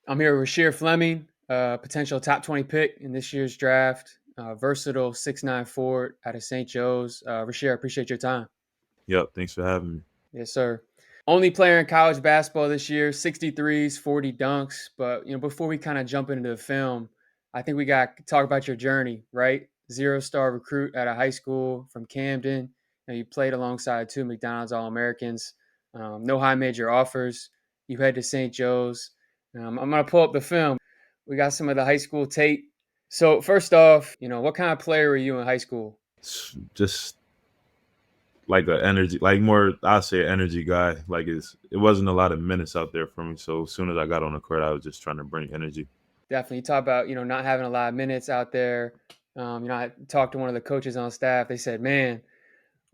I'm here with Rasheer Fleming, potential top 20 pick in this year's draft. Versatile 6'9" forward out of St. Joe's. Rasheer, I appreciate your time. Yep, thanks for having me. Yes, sir. Only player in college basketball this year, 63s, 40 dunks. But before we kind of jump into the film, I think we got to talk about your journey, right? 0-star recruit out of high school from Camden. You played alongside two McDonald's All-Americans. No high major offers. You head to St. Joe's. I'm gonna pull up the film. We got some of the high school tape. So first off, what kind of player were you in high school? Just like an energy, like more, I'd say energy guy. Like it wasn't a lot of minutes out there for me. So as soon as I got on the court, I was just trying to bring energy. Definitely. You talk about, not having a lot of minutes out there. I talked to one of the coaches on staff. They said, man,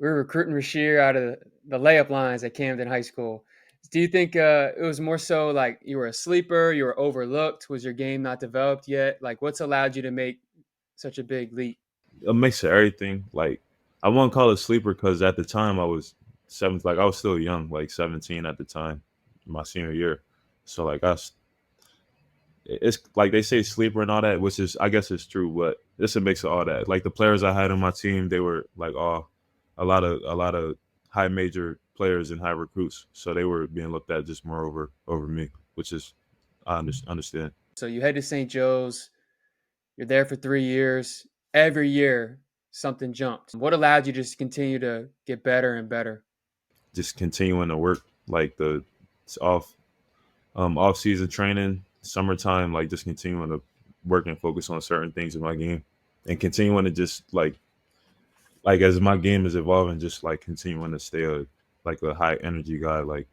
we were recruiting Rasheer out of the layup lines at Camden High School. Do you think it was more so like you were a sleeper, you were overlooked? Was your game not developed yet? Like, what's allowed you to make such a big leap? A mix of everything. Like I won't call it sleeper because at the time I was seventh. Like I was still young, like 17 at the time, my senior year. So like it's like they say sleeper and all that, which is I guess it's true, but it's a mix of all that. Like the players I had on my team, they were like all a lot of high major players and high recruits, so they were being looked at just more over me, which is understand. So you head to St. Joe's, you're there for 3 years. Every year, something jumped. What allowed you to just continue to get better and better? Just continuing to work like the off off season training, summertime, like just continuing to work and focus on certain things in my game, and continuing to just like as my game is evolving, just like continuing to stay like a high energy guy, like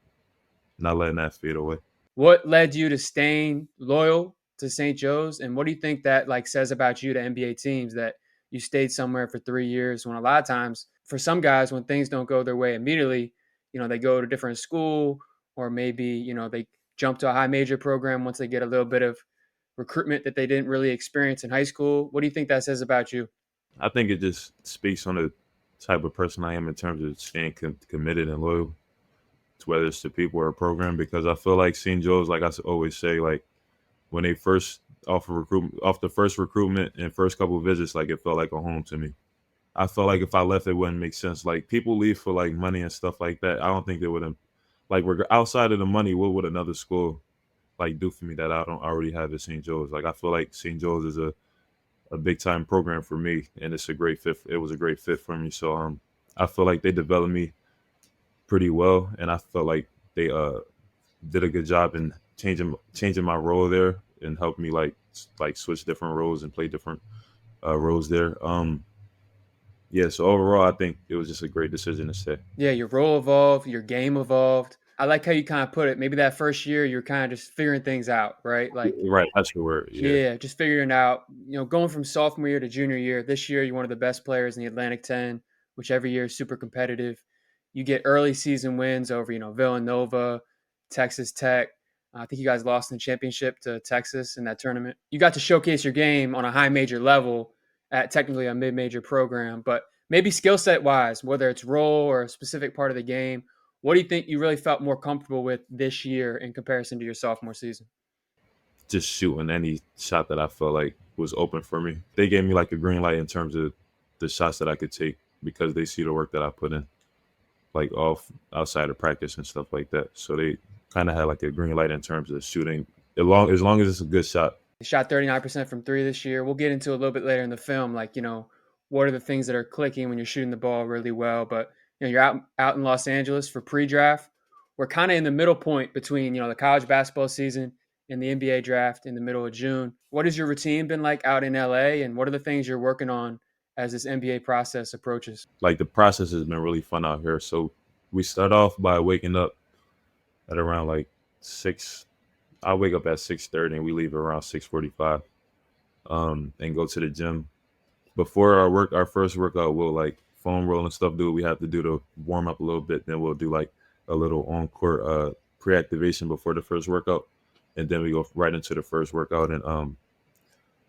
not letting that fade away. What led you to staying loyal to St. Joe's, and what do you think that like says about you to NBA teams that you stayed somewhere for 3 years when a lot of times for some guys when things don't go their way immediately, they go to a different school or maybe they jump to a high major program once they get a little bit of recruitment that they didn't really experience in high school. What do you think that says about you? I think it just speaks on the type of person I am in terms of staying committed and loyal to whether it's to people or a program. Because I feel like St. Joe's, like always say, like when they first off the first recruitment and first couple of visits, like it felt like a home to me. I felt like if I left, it wouldn't make sense. Like people leave for like money and stuff like that. I don't think they would have. Like we're outside of the money. What would another school like do for me that I don't already have at St. Joe's? Like I feel like St. Joe's is a big time program for me, and it's a great fit. It was a great fit for me. So I feel like they developed me pretty well, and I felt like they did a good job in changing my role there and helped me like switch different roles and play different roles there. Yeah, so overall, I think it was just a great decision to stay. Yeah, your role evolved, your game evolved. I like how you kind of put it. Maybe that first year you're kind of just figuring things out, right? Like, Right, that's the word. Yeah, yeah, just figuring out, going from sophomore year to junior year. This year, you're one of the best players in the Atlantic 10, which every year is super competitive. You get early season wins over, Villanova, Texas Tech. I think you guys lost in the championship to Texas in that tournament. You got to showcase your game on a high major level at technically a mid major program, but maybe skill set wise, whether it's role or a specific part of the game, what do you think you really felt more comfortable with this year in comparison to your sophomore season? just shooting any shot that I felt like was open for me. They gave me like a green light in terms of the shots that I could take because they see the work that I put in, like off outside of practice and stuff like that. So they kind of had like a green light in terms of shooting, as long as it's a good shot. He shot 39% from three this year. We'll get into a little bit later in the film, like, what are the things that are clicking when you're shooting the ball really well. But, you're out in Los Angeles for pre-draft. We're kind of in the middle point between, the college basketball season and the NBA draft in the middle of June. What has your routine been like out in LA? And what are the things you're working on as this NBA process approaches? Like the process has been really fun out here. So we start off by waking up at around like 6. I wake up at 6:30 and we leave around 6:45 and go to the gym. Before our first workout, we'll like foam roll and stuff. Do what we have to do to warm up a little bit. Then we'll do like a little on court pre-activation before the first workout, and then we go right into the first workout. And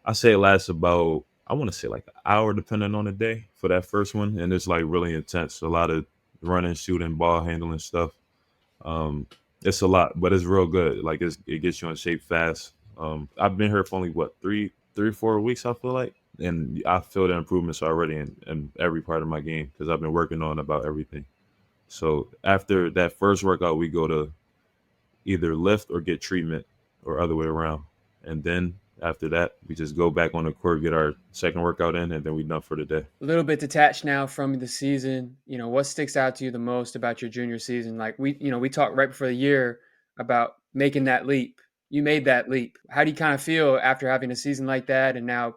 I say it lasts about, I want to say like an hour depending on the day for that first one, and it's like really intense. A lot of running, shooting, ball handling stuff. Um, It's a lot, but it's real good. Like it gets you in shape fast. I've been here for only what 3 or 4 weeks. I feel like, and I feel the improvements already in every part of my game because I've been working on about everything. So after that first workout, we go to either lift or get treatment, or other way around. And then after that, we just go back on the court, get our second workout in, and then we done for the day. A little bit detached now from the season. What sticks out to you the most about your junior season? Like we talked right before the year about making that leap. You made that leap. How do you kind of feel after having a season like that and now,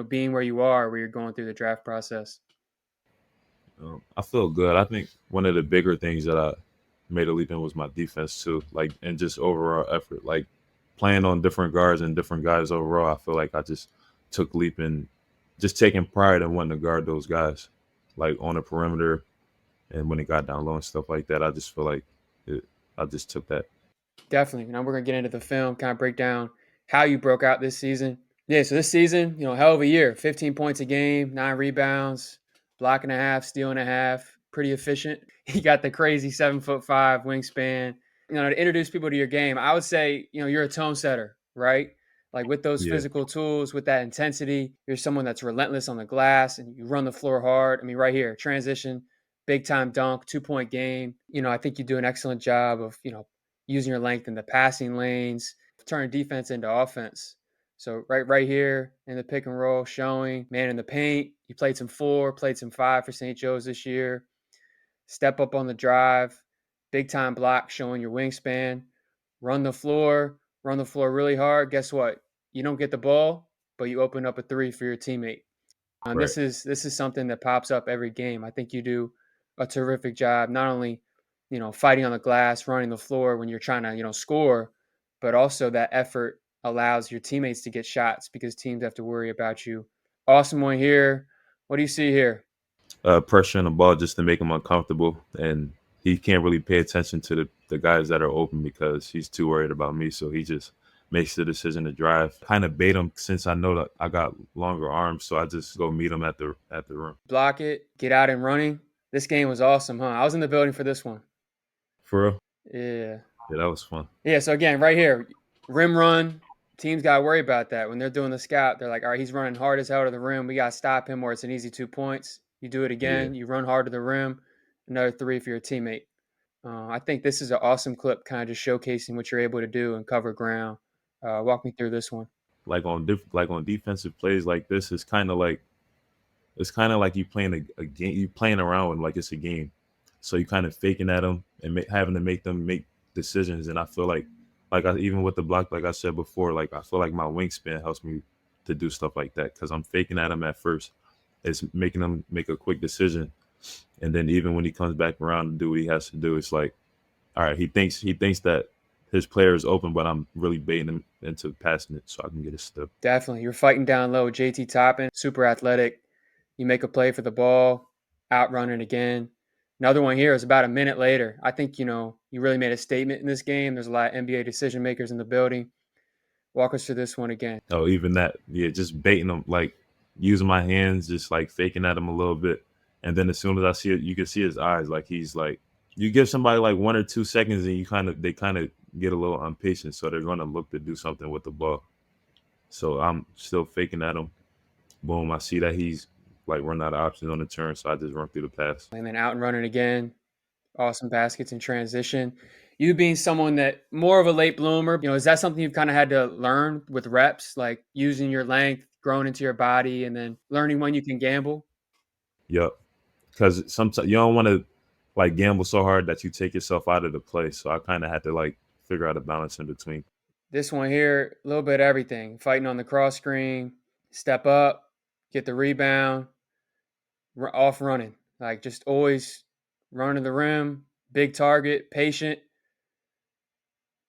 being where you are, where you're going through the draft process? I feel good. I think one of the bigger things that I made a leap in was my defense too, like and just overall effort. Like playing on different guards and different guys overall, I feel like I just took leap in just taking pride in wanting to guard those guys, like on the perimeter and when it got down low and stuff like that. I just feel like it, I just took that. Definitely. Now we're gonna get into the film, kind of break down how you broke out this season. Yeah, so this season, hell of a year. 15 points a game, 9 rebounds, block and a half, steal and a half. Pretty efficient. You got the crazy 7'5" wingspan. To introduce people to your game, I would say, you're a tone setter, right? Like with those Yeah, physical tools, with that intensity, you're someone that's relentless on the glass and you run the floor hard. I mean, right here, transition, big time dunk, 2 point game. I think you do an excellent job of, using your length in the passing lanes, turning defense into offense. So right here in the pick and roll, showing man in the paint. You played some 4, played some 5 for St. Joe's this year. Step up on the drive, big time block, showing your wingspan. Run the floor, run the floor really hard. Guess what? You don't get the ball, but you open up a three for your teammate. right. This is something that pops up every game. I think you do a terrific job, not only fighting on the glass, running the floor when you're trying to score, but also that effort allows your teammates to get shots because teams have to worry about you. Awesome one here. What do you see here? Pressure on the ball just to make him uncomfortable, and he can't really pay attention to the guys that are open because he's too worried about me. So he just makes the decision to drive. Kind of bait him since I know that I got longer arms, so I just go meet him at the rim. Block it, get out and running. This game was awesome, huh? I was in the building for this one. For real, Yeah. yeah, that was fun. Yeah, so again, right here, rim run. Teams got to worry about that when they're doing the scout. They're like, all right, he's running hard as hell to the rim. We got to stop him, or it's an easy 2 points. You do it Yeah, again. You run hard to the rim. Another three for your teammate. I think this is an awesome clip, kind of just showcasing what you're able to do and cover ground. Walk me through this one. like on defensive plays like this, it's kind of like you playing a game, you playing around with like it's a game. So you kind of faking at them and having to make them make decisions. And I feel like even with the block, like I said before, like I feel like my wingspan helps me to do stuff like that because I'm faking at him at first. It's making him make a quick decision, and then even when he comes back around to do what he has to do, it's like, all right, he thinks that his player is open, but I'm really baiting him into passing it so I can get a step. Definitely. You're fighting down low. JT Toppin, super athletic. You make a play for the ball, outrun it again. Another one here is about a minute later. I think, you really made a statement in this game. There's a lot of NBA decision makers in the building. Walk us through this one again. Oh, even that, yeah, just baiting him, like using my hands, just like faking at him a little bit, and then as soon as I see it, you can see his eyes, like he's like, you give somebody like 1 or 2 seconds, and they kind of get a little impatient, so they're gonna look to do something with the ball. So I'm still faking at him. Boom, I see that he's like running out of options on the turn, so I just run through the pass. And then out and running again. Awesome baskets in transition. You being someone that more of a late bloomer, is that something you've kind of had to learn with reps, like using your length, growing into your body, and then learning when you can gamble? Yep, because sometimes you don't want to like gamble so hard that you take yourself out of the play. So I kind of had to like figure out a balance in between. This one here, a little bit of everything. Fighting on the cross screen, step up, get the rebound, off running. Like just always running the rim, big target, patient,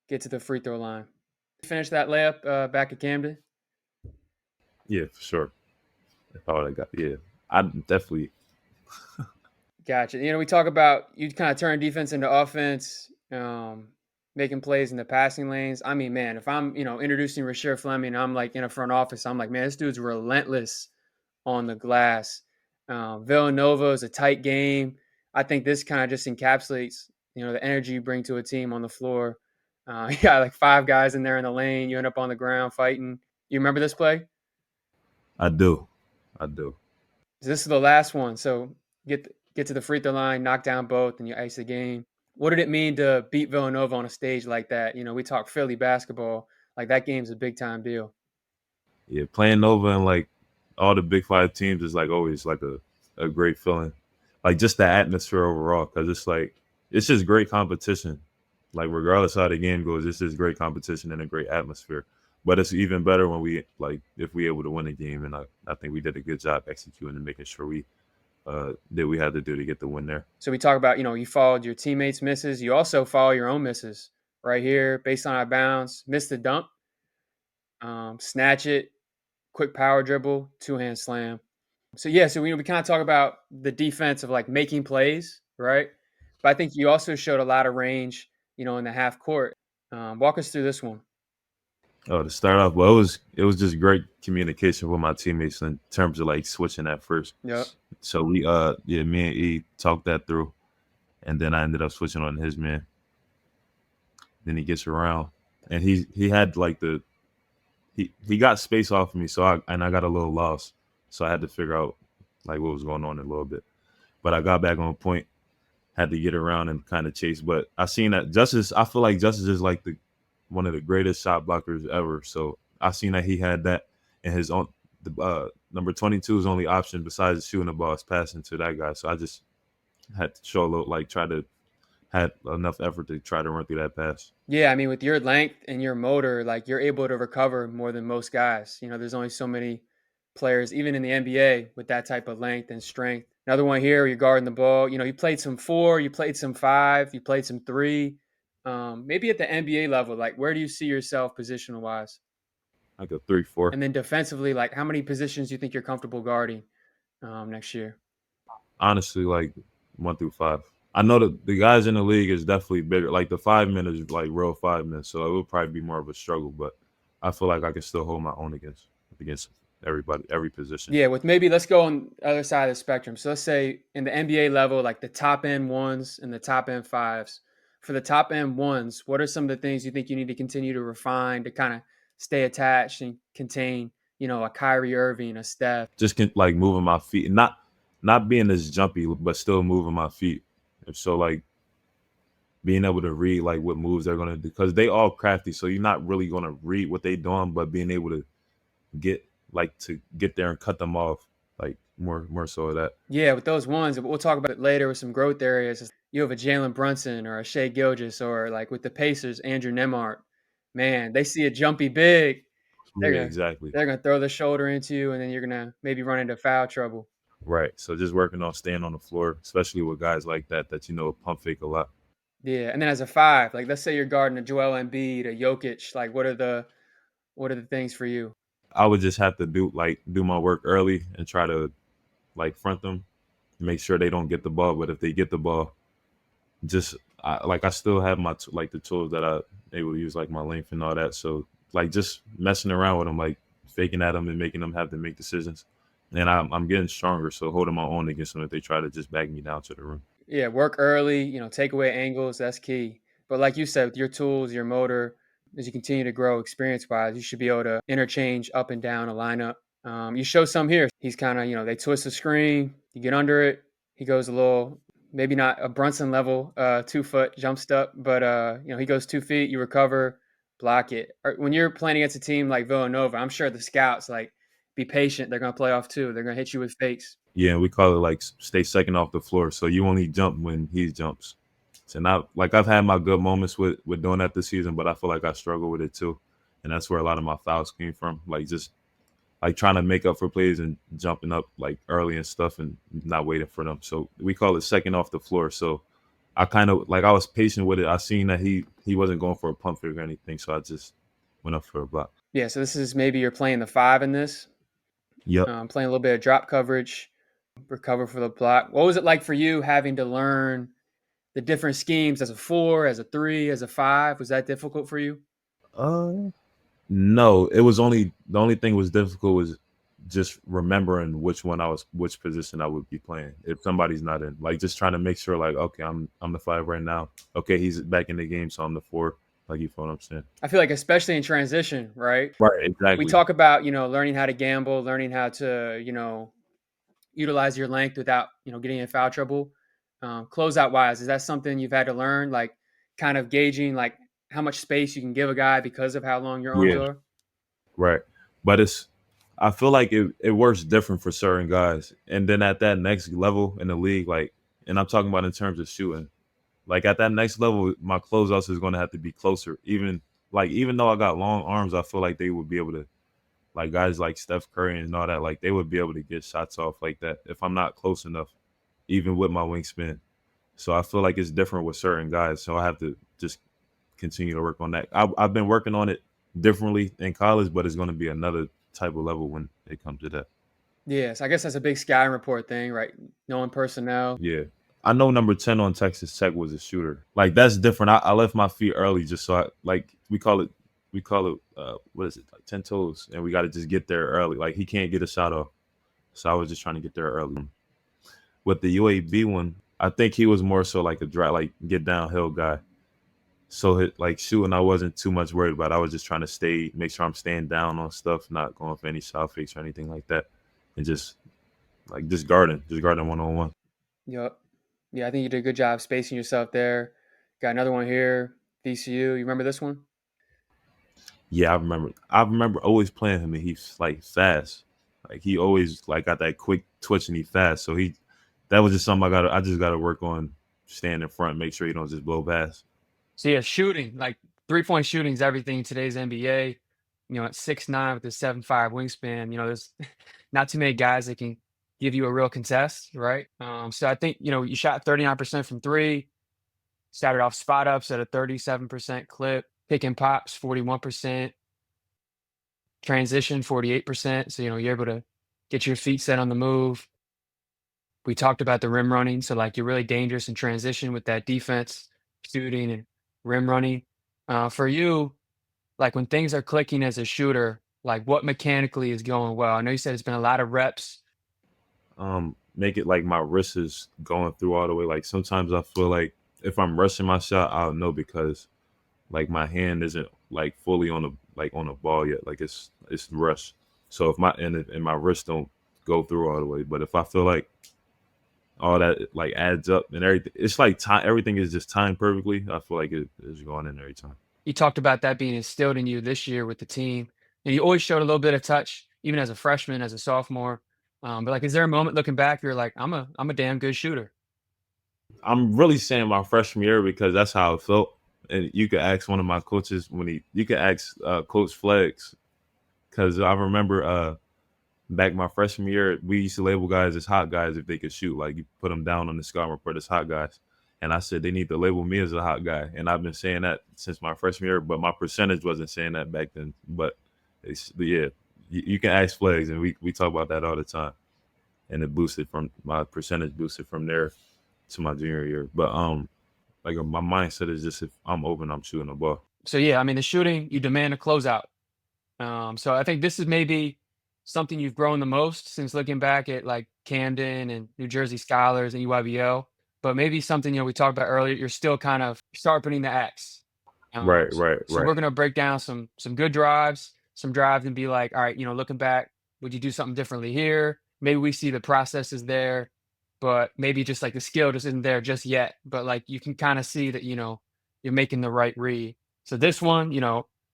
get to the free throw line. Finish that layup back at Camden. Yeah, for sure. If I would have got, yeah, I definitely. Gotcha. We talk about you kind of turn defense into offense, making plays in the passing lanes. I mean, man, if I'm, introducing Rasheer Fleming, I'm like in a front office, I'm like, man, this dude's relentless on the glass. Villanova is a tight game. I think this kind of just encapsulates, the energy you bring to a team on the floor. You got like five guys in there in the lane. You end up on the ground fighting. You remember this play? I do. I do. This is the last one. So get to the free throw line, knock down both, and you ice the game. What did it mean to beat Villanova on a stage like that? We talk Philly basketball. Like that game's a big time deal. Yeah, playing Nova and like all the Big Five teams is like always like a great feeling. Like just the atmosphere overall, because it's like it's just great competition. Like regardless how the game goes, it's just great competition and a great atmosphere. But it's even better when we like if we able to win a game, and I think we did a good job executing and making sure we did we had to do to get the win there. So we talk about, you followed your teammates' misses. You also follow your own misses right here, based on our bounds. Miss the dunk, snatch it, quick power dribble, two hand slam. So yeah, so we kind of talk about the defense of like making plays, right? But I think you also showed a lot of range, in the half court. Walk us through this one. Oh, to start off, well, it was just great communication with my teammates in terms of like switching at first. Yep. So we yeah, me and E talked that through, and then I ended up switching on his man. Then he gets around, and he had like he got space off of me, so I got a little lost, so I had to figure out like what was going on a little bit. But I got back on point, had to get around and kind of chase. But I seen that Justice. I feel like Justice is like the one of the greatest shot blockers ever. So I seen that he had that in his own. The number 22's only option besides shooting the ball is passing to that guy. So I just had to show a little like try to had enough effort to try to run through that pass. Yeah, I mean, with your length and your motor, like you're able to recover more than most guys. There's only so many players, even in the NBA, with that type of length and strength. Another one here, you're guarding the ball. You played some four, you played some five, you played some three. Maybe at the NBA level, like where do you see yourself positional wise? Like a 3-4. And then defensively, like how many positions do you think you're comfortable guarding next year? Honestly, like 1 through 5. I know that the guys in the league is definitely bigger. Like the 5 men is like real 5 men, so it would probably be more of a struggle. But I feel like I can still hold my own against everybody, every position. Yeah, with maybe let's go on the other side of the spectrum. So let's say in the NBA level, like the top end ones and the top end fives. For the top end ones, what are some of the things you think you need to continue to refine to kind of stay attached and contain, a Kyrie Irving, a Steph? Just like moving my feet, not being as jumpy, but still moving my feet. And so like being able to read like what moves they're gonna do because they all crafty. So you're not really gonna read what they doing, but being able to get to get there and cut them off, like more so of that. Yeah, with those ones, we'll talk about it later with some growth areas. You have a Jalen Brunson or a Shea Gilgeous, or like with the Pacers, Andrew Nemhart. Man, they see a jumpy big, they're Yeah, gonna exactly. they're gonna throw the shoulder into you, and then you're gonna maybe run into foul trouble. Right. So just working on staying on the floor, especially with guys like that pump fake a lot. Yeah, and then as a five, like let's say you're guarding a Joel Embiid, a Jokic, like what are the things for you? I would just have to do my work early and try to like front them, make sure they don't get the ball. But if they get the ball, just I still have my like the tools that I able to use, like my length and all that. So like just messing around with them, like faking at them and making them have to make decisions. And I'm getting stronger, so holding my own against them if they try to just back me down to the rim. Yeah, work early, take away angles, that's key. But like you said, with your tools, your motor, as you continue to grow experience wise, you should be able to interchange up and down a lineup. You show some here. He's kind of, they twist the screen, you get under it. He goes a little, maybe not a Brunson level 2 foot jump step, but he goes 2 feet, you recover, block it. When you're playing against a team like Villanova, I'm sure the scouts like be patient. They're gonna play off too. They're gonna hit you with fakes. Yeah, we call it like stay second off the floor. So you only jump when he jumps. So now, like I've had my good moments with doing that this season, but I feel like I struggle with it too, and that's where a lot of my fouls came from. Like just like trying to make up for plays and jumping up like early and stuff and not waiting for them. So we call it second off the floor. So I kind of like I was patient with it. I seen that he wasn't going for a pump fake or anything, so I just went up for a block. Yeah, so this is maybe you're playing the five in this, Yep. playing a little bit of drop coverage, recover for the block. What was it like for you having to learn the different schemes as a four, as a three, as a five? Was that difficult for you? Uh, no, it was only the only thing was difficult was just remembering which position I would be playing if somebody's not in. Like just trying to make sure like okay, I'm the five right now. Okay, he's back in the game, so I'm the four. Like you feel what I'm saying? I feel like especially in transition, right? Right, We exactly. talk about, learning how to gamble, learning how to, utilize your length without, getting in foul trouble. Closeout wise, is that something you've had to learn, like kind of gauging like how much space you can give a guy because of how long your arms Yeah, are? right. But I feel like it works different for certain guys. And then at that next level in the league, like, and I'm talking about in terms of shooting, like at that next level, my closeouts is going to have to be closer. Even though I got long arms, I feel like they would be able to, like guys like Steph Curry and all that, like they would be able to get shots off like that if I'm not close enough, even with my wingspan. So I feel like it's different with certain guys. So I have to just continue to work on that. I've been working on it differently in college, but it's going to be another type of level when it comes to that. Yes, I guess that's a big scouting report thing, right? Knowing personnel. Yeah. I know number 10 on Texas Tech was a shooter. Like that's different. I left my feet early just so I like we call it what is it, like 10 toes, and we got to just get there early. Like he can't get a shot off. So I was just trying to get there early. With the UAB one, I think he was more so like a dry, like get downhill guy. So like shooting, I wasn't too much worried about. I was just trying to make sure I'm staying down on stuff, not going for any shot fakes or anything like that, and just guarding 1-on-1. Yep. Yeah, I think you did a good job spacing yourself there. Got another one here, VCU. You remember this one? Yeah, I remember. I remember always playing him, and he's like fast. Like he always like got that quick twitch, and he fast. So that was just something I just gotta work on, staying in front, make sure you don't just blow past. So yeah, shooting, like 3-point shooting is everything in today's NBA. At 6'9" with a 7'5" wingspan, there's not too many guys that can give you a real contest, right? So I think, you shot 39% from three, started off spot ups at a 37% clip, pick and pops 41%, transition 48%. So, you're able to get your feet set on the move. We talked about the rim running. So, like, you're really dangerous in transition with that defense, shooting, and rim running. For you, like when things are clicking as a shooter, like what mechanically is going well? I know you said it's been a lot of reps. Make it like my wrist is going through all the way. Like sometimes I feel like if I'm rushing my shot, I'll know because like my hand isn't like fully on the ball yet. Like it's rushed. So if and my wrist don't go through all the way, but if I feel like all that like adds up and everything, it's like time. Everything is just timed perfectly. I feel like it is going in every time. You talked about that being instilled in you this year with the team, and you always showed a little bit of touch, even as a freshman, as a sophomore. But like, is there a moment looking back you're like, I'm a damn good shooter? I'm really saying my freshman year because that's how it felt. And you could ask one of my coaches you could ask Coach Flex because I remember back my freshman year, we used to label guys as hot guys if they could shoot. Like you put them down on the scouting report as hot guys. And I said they need to label me as a hot guy. And I've been saying that since my freshman year, but my percentage wasn't saying that back then. But yeah, you can ask Flags, and we talk about that all the time. And it boosted from my percentage boosted from there to my junior year. But like my mindset is just if I'm open, I'm shooting the ball. So yeah, I mean, the shooting, you demand a closeout. So I think this is maybe something you've grown the most since looking back at like Camden and New Jersey Scholars and EYBL. But maybe something we talked about earlier. You're still kind of sharpening the axe. Right, right, So right. we're gonna break down some good drives, some drives, and be like, all right, looking back, would you do something differently here? Maybe we see the process is there, but maybe just like the skill just isn't there just yet. But like you can kind of see that you're making the right read. So this one,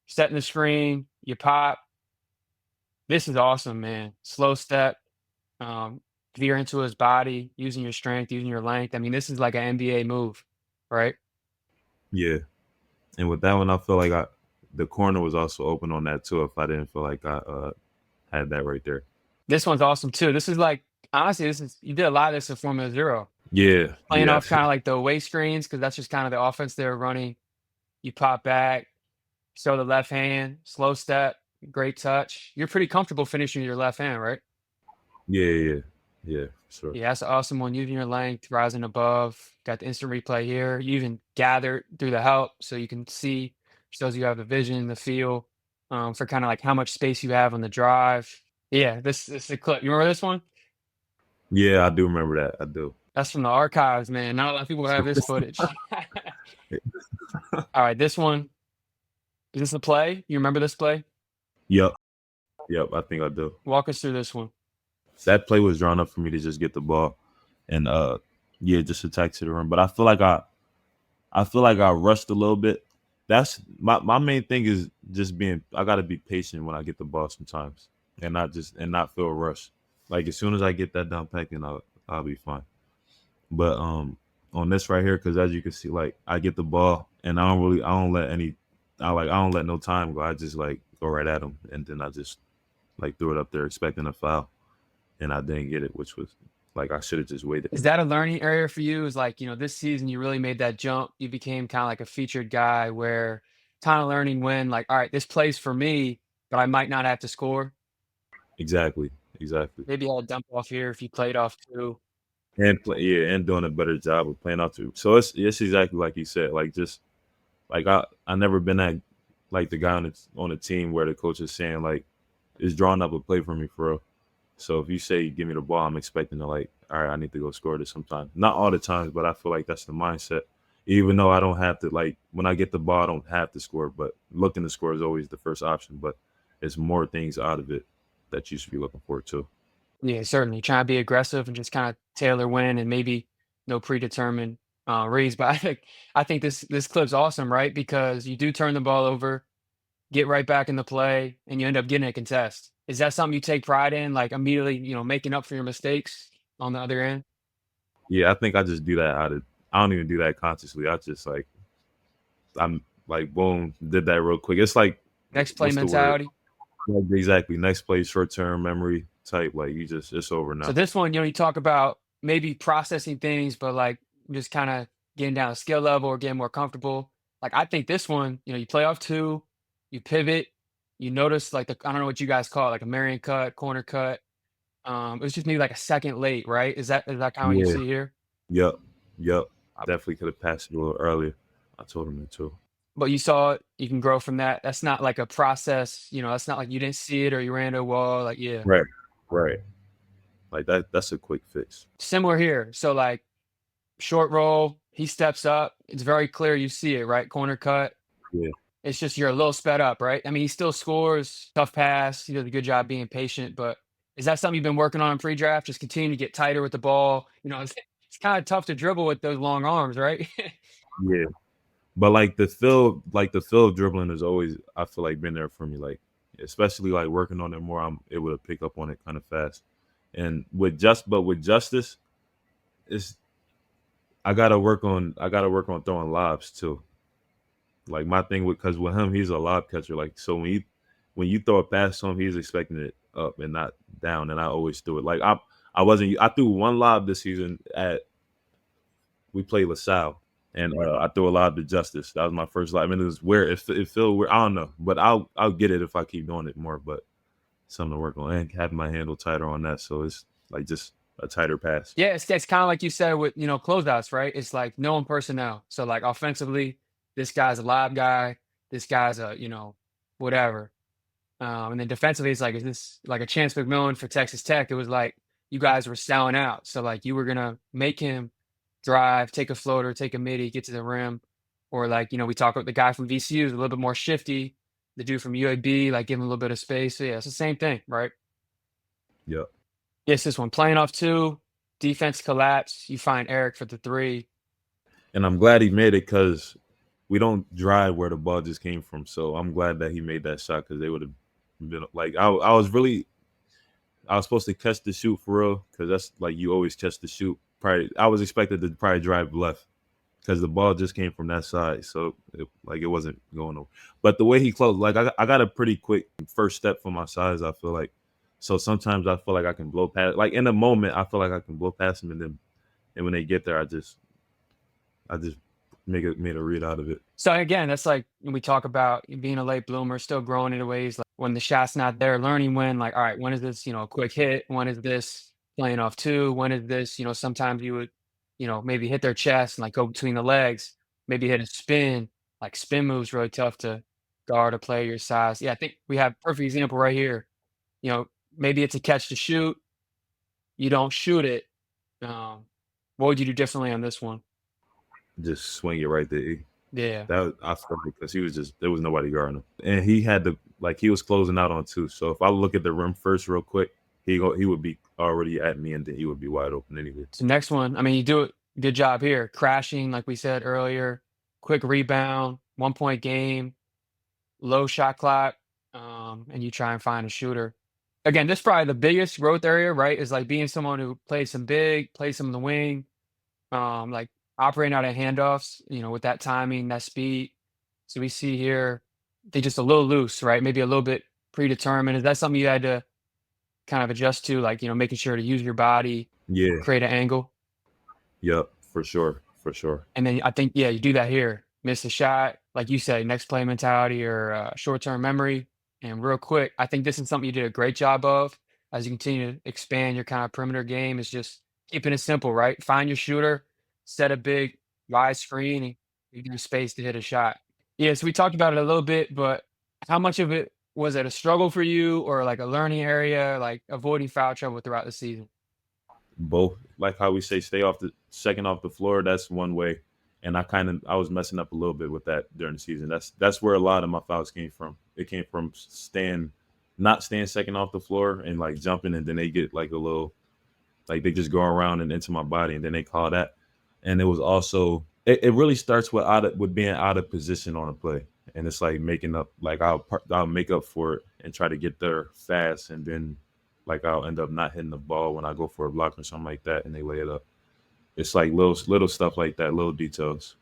setting the screen, you pop. This is awesome, man. Slow step, um, veer into his body, using your strength, using your length. I mean, this is like an NBA move, right? Yeah. And with that one, I feel like the corner was also open on that too. If I didn't feel like I had that right there. This one's awesome too. This is like honestly, this is you did a lot of this in Formula Zero, Yeah, playing yeah, off kind of like the away screens because that's just kind of the offense they were running. You pop back, show the left hand, slow step, great touch. You're pretty comfortable finishing your left hand, right? yeah, yeah, yeah, sure. Yeah, that's an awesome one. Using your length, rising above. Got the instant replay here. You even gathered through the help so you can see. Shows you have the vision, the feel, for kind of like how much space you have on the drive. Yeah, this is a clip. You remember this one? Yeah, I do remember that. I do. That's from the archives, man. Not a lot of people have this footage. All right, this one. Is this a play? You remember this play? Yep, yep. I think I do. Walk us through this one. That play was drawn up for me to just get the ball and yeah, just attack to the rim. But I feel like I rushed a little bit. That's my main thing is just being I gotta be patient when I get the ball sometimes and not feel rushed. Like as soon as I get that down pack and I'll be fine. But on this right here, because as you can see, like I get the ball and I don't let any I don't let no time go. I just like go right at him and then I just like threw it up there expecting a foul and I didn't get it, which was like I should have just waited. Is that a learning area for you? Is like, this season you really made that jump. You became kind of like a featured guy where kind of learning when, like, all right, this plays for me, but I might not have to score. Exactly, exactly. Maybe I'll dump off here if you played off too. And play, yeah, and doing a better job of playing out too. So it's exactly like you said. Like just like I never been that like the guy on the team where the coach is saying like is drawing up a play for me for real. So if you say give me the ball, I'm expecting to like all right, I need to go score this sometime. Not all the times, but I feel like that's the mindset. Even though I don't have to like when I get the ball, I don't have to score, but looking to score is always the first option. But it's more things out of it that you should be looking for too. Yeah, certainly. Trying to be aggressive and just kind of tailor win and maybe no predetermined reads. But I think this clip's awesome, right? Because you do turn the ball over, get right back in the play, and you end up getting a contest. Is that something you take pride in, like immediately, making up for your mistakes on the other end? Yeah, I think I just do that out of I don't even do that consciously. I just like I'm like boom, did that real quick. It's like Next play what's the word? mentality. Like, exactly. Next play, short term memory type. Like you just it's over So now. this one, you talk about maybe processing things, but like just kind of getting down a skill level or getting more comfortable. Like I think this one, you play off two, you pivot, you notice like I don't know what you guys call it, like a Marion cut, corner cut. It was just maybe like a second late, right? Is that kind of what you Yeah. see here? Yep. Yep. I definitely could have passed it a little earlier. I told him that too. But you saw it, you can grow from that. That's not like a process, that's not like you didn't see it or you ran to a wall. Like, yeah. Right. Right. Like that's a quick fix. Similar here. So like short roll, he steps up. It's very clear you see it, right? Corner cut. Yeah. It's just you're a little sped up, right? I mean, he still scores, tough pass. He does a good job being patient, but is that something you've been working on in pre-draft? Just continue to get tighter with the ball. It's kind of tough to dribble with those long arms, right? Yeah. But like the field dribbling is always I feel like been there for me. Like especially like working on it more, I'm able to pick up on it kind of fast. And with justice, it's I gotta work on throwing lobs too. Like my thing with because with him, he's a lob catcher. Like so when you throw a pass to him, he's expecting it up and not down. And I always do it. Like I wasn't I threw one lob this season at we played LaSalle. And I threw a lob to Justice. That was my first lob. I mean, it was weird. It felt weird. I don't know, but I'll get it if I keep doing it more. But something to work on and having my handle tighter on that. So it's like just a tighter pass. Yeah, it's kind of like you said with closeouts, right? It's like knowing personnel. So like offensively, this guy's a lob guy. This guy's a whatever. And then defensively, it's like, is this like a Chance McMillan for Texas Tech? It was like you guys were selling out. So like you were gonna make him drive, take a floater, take a midi, get to the rim, or like we talk about the guy from VCU is a little bit more shifty. The dude from UAB, like give him a little bit of space. So yeah, it's the same thing, right? Yep. Yes, this one playing off two, defense collapse. You find Eric for the three. And I'm glad he made it because we don't drive where the ball just came from. So I'm glad that he made that shot because they would have been like I was supposed to catch the shoot for real because that's like you always catch the shoot. Probably I was expected to probably drive left because the ball just came from that side, so it wasn't going over. But the way he closed, like I got a pretty quick first step for my size. I feel like so sometimes I feel like I can blow past. Like in the moment, I feel like I can blow past him, and then and when they get there, I just made a read out of it. So again, that's like when we talk about being a late bloomer, still growing in ways like when the shot's not there, learning when, like, all right, when is this, a quick hit? When is this playing off two? When is this, sometimes you would, maybe hit their chest and like go between the legs, maybe hit a spin, like spin moves really tough to guard a player your size. Yeah, I think we have perfect example right here. You know, maybe it's a catch to shoot, you don't shoot it. Um, what would you do differently on this one? Just swing it right there. Yeah. That I feel like because he was just there was nobody guarding him, and he had to like he was closing out on two. So if I look at the rim first real quick, he would be already at me, and then he would be wide open anyway. So next one, I mean, you do it good job here. Crashing, like we said earlier, quick rebound, 1 point game, low shot clock, and you try and find a shooter. Again, this is probably the biggest growth area, right? Is like being someone who plays some big, plays some in the wing, like operating out of handoffs, with that timing, that speed. So we see here they just a little loose, right? Maybe a little bit predetermined. Is that something you had to kind of adjust to, like, making sure to use your body, Yeah, create an angle? yep, for sure, for sure. And then I think, yeah, you do that here. Miss a shot, like you say, next play mentality or short-term memory. And real quick, I think this is something you did a great job of as you continue to expand your kind of perimeter game is just keeping it simple, right? Find your shooter, set a big wide screen, and you give space to hit a shot. Yeah, so we talked about it a little bit, but how much of it was it a struggle for you or like a learning area, like avoiding foul trouble throughout the season? Both, like how we say, stay off the second off the floor. That's one way, and I was messing up a little bit with that during the season. That's where a lot of my fouls came from. It came from not staying second off the floor and like jumping, and then they get like a little like they just go around and into my body, and then they call that. And it was also it really starts with with being out of position on a play, and it's like making up like I'll make up for it and try to get there fast, and then like I'll end up not hitting the ball when I go for a block or something like that, and they lay it up. It's like little stuff like that, little details.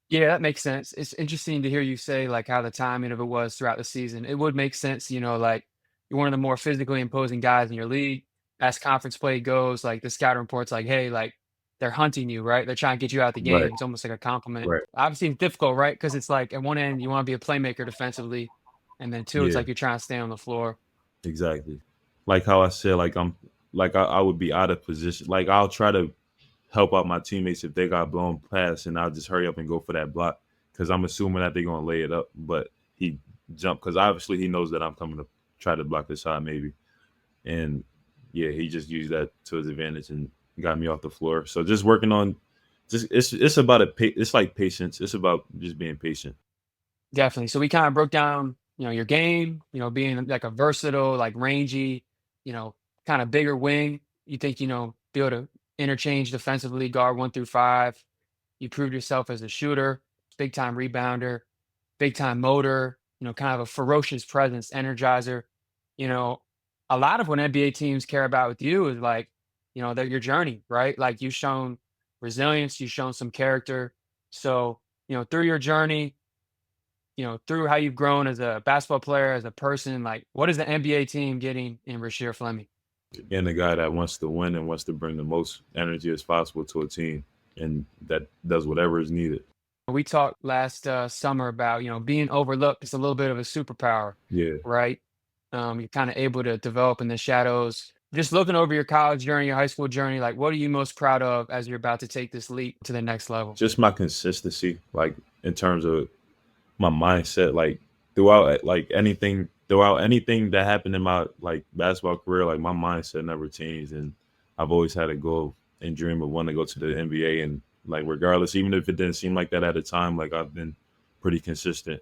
Yeah, that makes sense. It's interesting to hear you say like how the timing of it was throughout the season. It would make sense, like you're one of the more physically imposing guys in your league. As conference play goes, like the scouting reports, like, hey, like they're hunting you, right? They're trying to get you out the Right, game. It's almost like a compliment. right, Obviously, it's difficult, right? Because it's like at one end you want to be a playmaker defensively, and then two, it's yeah, like you're trying to stay on the floor. exactly. Like how I said, I would be out of position. Like I'll try to help out my teammates if they got blown past, and I'll just hurry up and go for that block because I'm assuming that they're gonna lay it up. But he jumped because obviously he knows that I'm coming to try to block the shot maybe, and yeah, he just used that to his advantage and got me off the floor. So just working on, just it's about it's like patience. It's about just being patient. Definitely. So we kind of broke down, your game, being like a versatile, like rangy, you know, kind of bigger wing. You think, be able to interchange defensively, guard 1 through 5. You proved yourself as a shooter, big time rebounder, big time motor, kind of a ferocious presence, energizer. You know, a lot of what NBA teams care about with you is like, that your journey, right? Like you've shown resilience, you've shown some character. So, through your journey, through how you've grown as a basketball player, as a person, like what is the NBA team getting in Rasheer Fleming? And the guy that wants to win and wants to bring the most energy as possible to a team, and that does whatever is needed. We talked last summer about, being overlooked is a little bit of a superpower, Yeah. right? You're kind of able to develop in the shadows. Just looking over your college journey, your high school journey, like what are you most proud of as you're about to take this leap to the next level? Just my consistency, like in terms of my mindset, like throughout anything that happened in my like basketball career, like my mindset never changed, and I've always had a goal and dream of wanting to go to the NBA, and like regardless, even if it didn't seem like that at the time, like I've been pretty consistent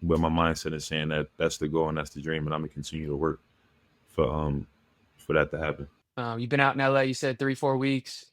with my mindset and saying that that's the goal and that's the dream, and I'm gonna continue to work for um for that to happen. You've been out in LA, you said 3, 4 weeks.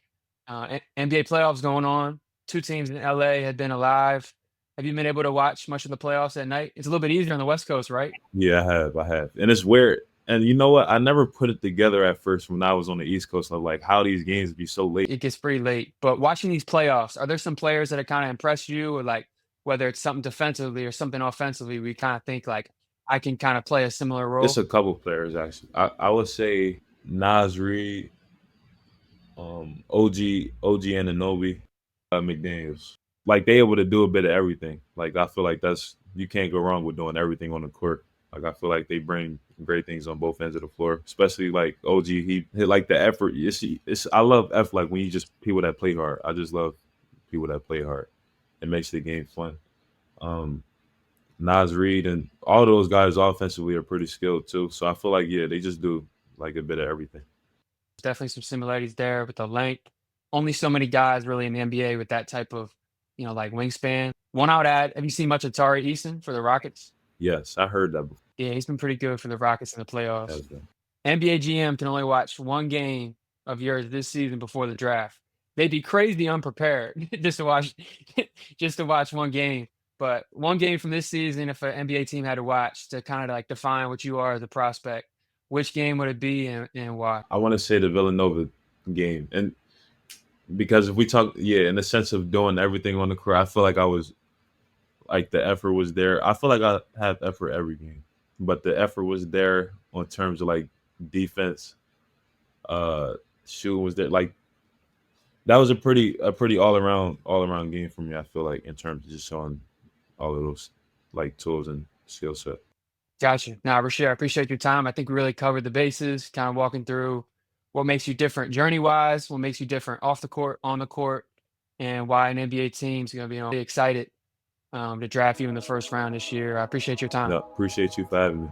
NBA playoffs going on. Two teams in LA had been alive. Have you been able to watch much of the playoffs at night? It's a little bit easier on the West Coast, right? Yeah, I have, and it's weird. And you know what? I never put it together at first when I was on the East Coast. Of like how these games be so late. It gets pretty late. But watching these playoffs, are there some players that have kind of impressed you, or like whether it's something defensively or something offensively, we kind of think like I can kind of play a similar It's role? a couple players actually. I would say Nas Reed, OG Ananobi, McDaniels. Like they able to do a bit of everything. Like I feel like that's you can't go wrong with doing everything on the court. Like I feel like they bring great things on both ends of the floor. Especially like OG, he hit like the effort. It's I love effort. Like when you just people that play hard. I just love people that play hard. It makes the game fun. Um, Nas Reed and all those guys offensively are pretty skilled too. So I feel like yeah, they just do like a bit of everything. Definitely some similarities there with the length. Only so many guys really in the NBA with that type of like wingspan. One I would add, have you seen much of Tari Eason for the Rockets? Yes, I heard that before. Yeah, he's been pretty good for the Rockets in the playoffs. Has been. NBA GM can only watch one game of yours this season before the draft. They'd be crazy unprepared just to watch just to watch one game. But one game from this season, if an NBA team had to watch to kind of like define what you are as a prospect, which game would it be and why? I want to say the Villanova game, and because if we talk, yeah, in the sense of doing everything on the court, I feel like I was like the effort was there. I feel like I have effort every game, but the effort was there on terms of like defense, uh, shooting was there. Like that was a pretty all around game for me. I feel like in terms of just showing all of those like tools and skill set. Gotcha. Now, Rasheer, I appreciate your time. I think we really covered the bases, kind of walking through what makes you different journey wise, what makes you different off the court, on the court, and why an NBA team's going to be really excited to draft you in the first round this year. I appreciate your time. No, appreciate you for having me.